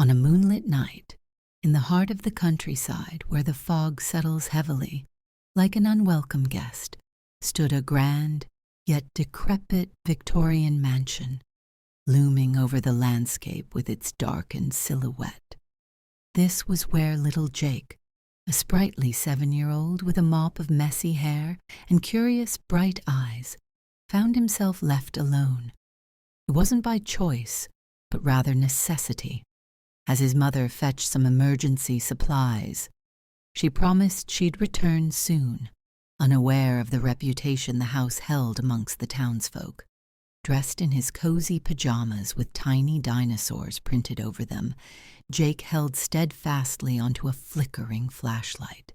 On a moonlit night, in the heart of the countryside where the fog settles heavily, like an unwelcome guest, stood a grand, yet decrepit Victorian mansion, looming over the landscape with its darkened silhouette. This was where little Jake, a sprightly 7-year-old with a mop of messy hair and curious bright eyes, found himself left alone. It wasn't by choice, but rather necessity, as his mother fetched some emergency supplies. She promised she'd return soon, unaware of the reputation the house held amongst the townsfolk. Dressed in his cozy pajamas with tiny dinosaurs printed over them, Jake held steadfastly onto a flickering flashlight.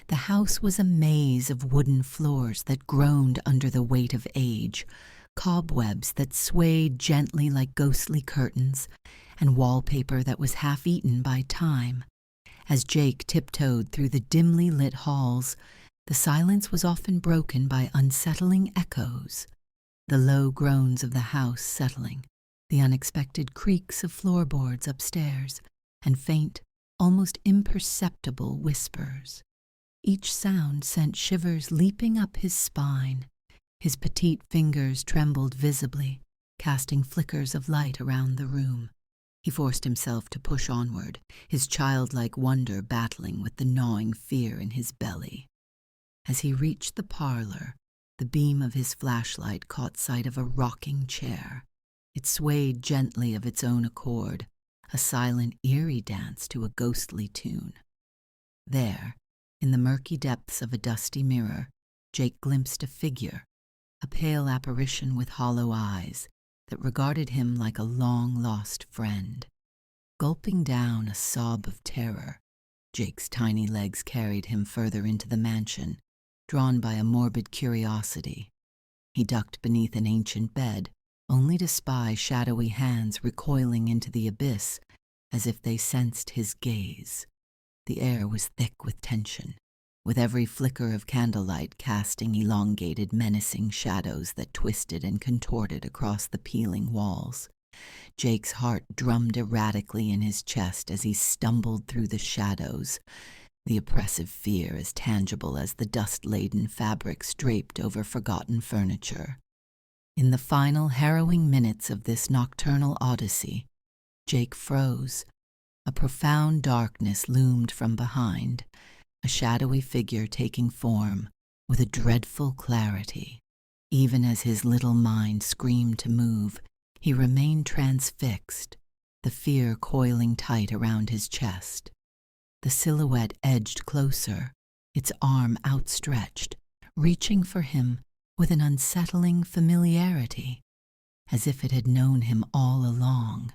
The house was a maze of wooden floors that groaned under the weight of age, cobwebs that swayed gently like ghostly curtains, and wallpaper that was half-eaten by time. As Jake tiptoed through the dimly lit halls, the silence was often broken by unsettling echoes, the low groans of the house settling, the unexpected creaks of floorboards upstairs, and faint, almost imperceptible whispers. Each sound sent shivers leaping up his spine. His petite fingers trembled visibly, casting flickers of light around the room. He forced himself to push onward, his childlike wonder battling with the gnawing fear in his belly. As he reached the parlor, the beam of his flashlight caught sight of a rocking chair. It swayed gently of its own accord, a silent, eerie dance to a ghostly tune. There, in the murky depths of a dusty mirror, Jake glimpsed a figure, a pale apparition with hollow eyes, that regarded him like a long-lost friend. Gulping down a sob of terror, Jake's tiny legs carried him further into the mansion, drawn by a morbid curiosity. He ducked beneath an ancient bed, only to spy shadowy hands recoiling into the abyss, as if they sensed his gaze. The air was thick with tension, with every flicker of candlelight casting elongated, menacing shadows that twisted and contorted across the peeling walls. Jake's heart drummed erratically in his chest as he stumbled through the shadows, the oppressive fear as tangible as the dust-laden fabrics draped over forgotten furniture. In the final harrowing minutes of this nocturnal odyssey, Jake froze. A profound darkness loomed from behind, a shadowy figure taking form with a dreadful clarity. Even as his little mind screamed to move, he remained transfixed, the fear coiling tight around his chest. The silhouette edged closer, its arm outstretched, reaching for him with an unsettling familiarity, as if it had known him all along.